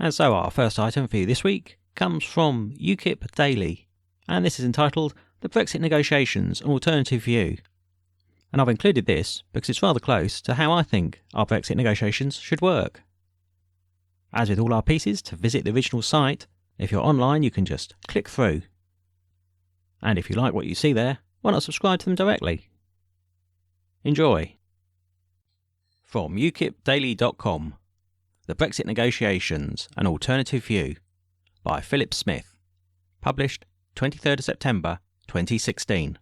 And so our first item for you this week comes from UKIP Daily, and this is entitled The Brexit Negotiations, an Alternative View. And I've included this because it's rather close to how I think our Brexit negotiations should work. As with all our pieces, to visit the original site, if you're online you can just click through. And if you like what you see there, why not subscribe to them directly? Enjoy. From UKIPdaily.com, The Brexit Negotiations, an Alternative View, by Philip Smith, published 23rd of September 2016.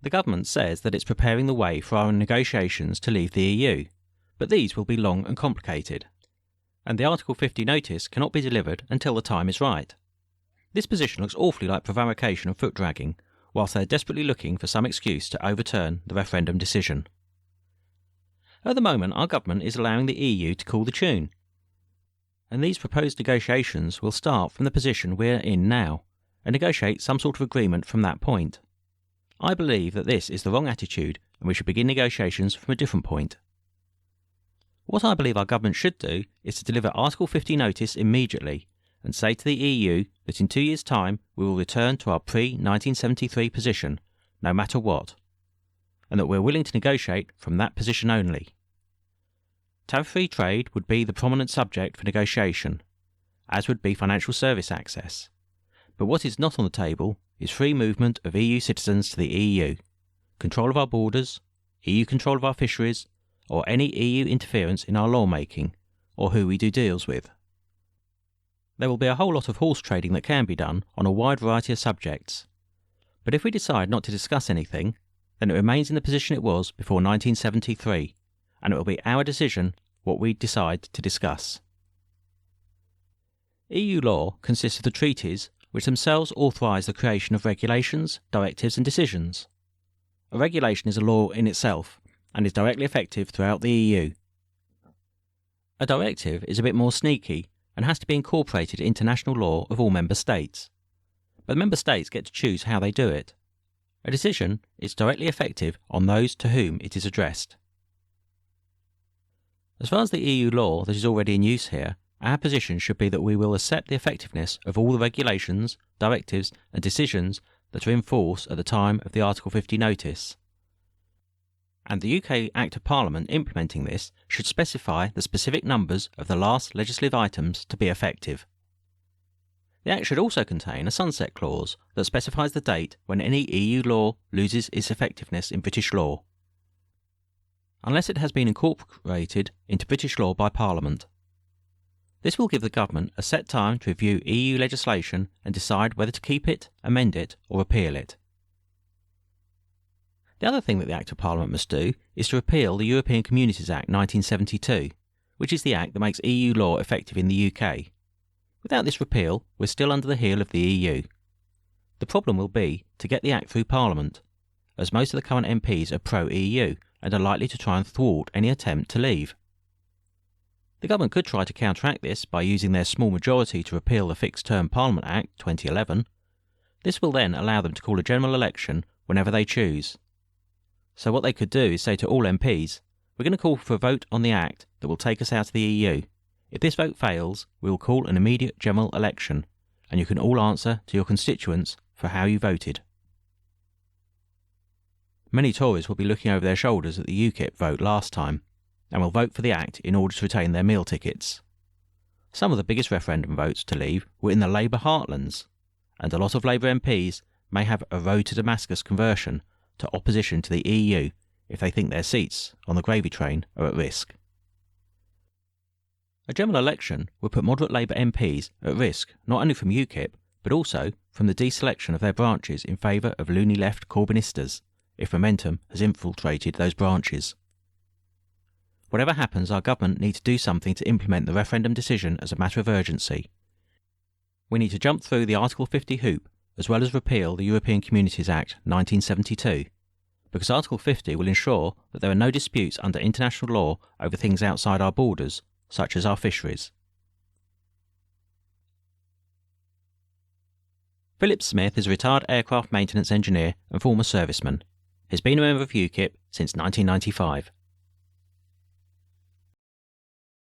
The government says that it's preparing the way for our negotiations to leave the EU, but these will be long and complicated, and the Article 50 notice cannot be delivered until the time is right. This position looks awfully like prevarication and foot-dragging, whilst they are desperately looking for some excuse to overturn the referendum decision. At the moment, our government is allowing the EU to call the tune, and these proposed negotiations will start from the position we're in now, and negotiate some sort of agreement from that point. I believe that this is the wrong attitude, and we should begin negotiations from a different point. What I believe our government should do is to deliver Article 50 notice immediately, and say to the EU that in 2 years' time we will return to our pre-1973 position, no matter what, and that we're willing to negotiate from that position only. Tariff-free trade would be the prominent subject for negotiation, as would be financial service access. But what is not on the table is free movement of EU citizens to the EU, control of our borders, EU control of our fisheries, or any EU interference in our lawmaking, or who we do deals with. There will be a whole lot of horse trading that can be done on a wide variety of subjects. But if we decide not to discuss anything, then it remains in the position it was before 1973, and it will be our decision what we decide to discuss. EU law consists of the treaties which themselves authorise the creation of regulations, directives and decisions. A regulation is a law in itself and is directly effective throughout the EU. A directive is a bit more sneaky and has to be incorporated into national law of all member states. But the member states get to choose how they do it. A decision is directly effective on those to whom it is addressed. As far as the EU law that is already in use here, our position should be that we will accept the effectiveness of all the regulations, directives and decisions that are in force at the time of the Article 50 notice. And the UK Act of Parliament implementing this should specify the specific numbers of the last legislative items to be effective. The Act should also contain a sunset clause that specifies the date when any EU law loses its effectiveness in British law, unless it has been incorporated into British law by Parliament. This will give the government a set time to review EU legislation and decide whether to keep it, amend it or repeal it. The other thing that the Act of Parliament must do is to repeal the European Communities Act 1972, which is the act that makes EU law effective in the UK. Without this repeal, we're still under the heel of the EU. The problem will be to get the Act through Parliament, as most of the current MPs are pro-EU and are likely to try and thwart any attempt to leave. The government could try to counteract this by using their small majority to repeal the Fixed Term Parliament Act 2011. This will then allow them to call a general election whenever they choose. So what they could do is say to all MPs, we're going to call for a vote on the Act that will take us out of the EU. If this vote fails, we will call an immediate general election, and you can all answer to your constituents for how you voted. Many Tories will be looking over their shoulders at the UKIP vote last time, and will vote for the Act in order to retain their meal tickets. Some of the biggest referendum votes to leave were in the Labour heartlands, and a lot of Labour MPs may have a road to Damascus conversion to opposition to the EU if they think their seats on the gravy train are at risk. A general election would put moderate Labour MPs at risk not only from UKIP but also from the deselection of their branches in favour of loony left Corbynistas if momentum has infiltrated those branches. Whatever happens, our government needs to do something to implement the referendum decision as a matter of urgency. We need to jump through the Article 50 hoop as well as repeal the European Communities Act 1972, because Article 50 will ensure that there are no disputes under international law over things outside our borders, such as our fisheries. Philip Smith is a retired aircraft maintenance engineer and former serviceman. He's been a member of UKIP since 1995.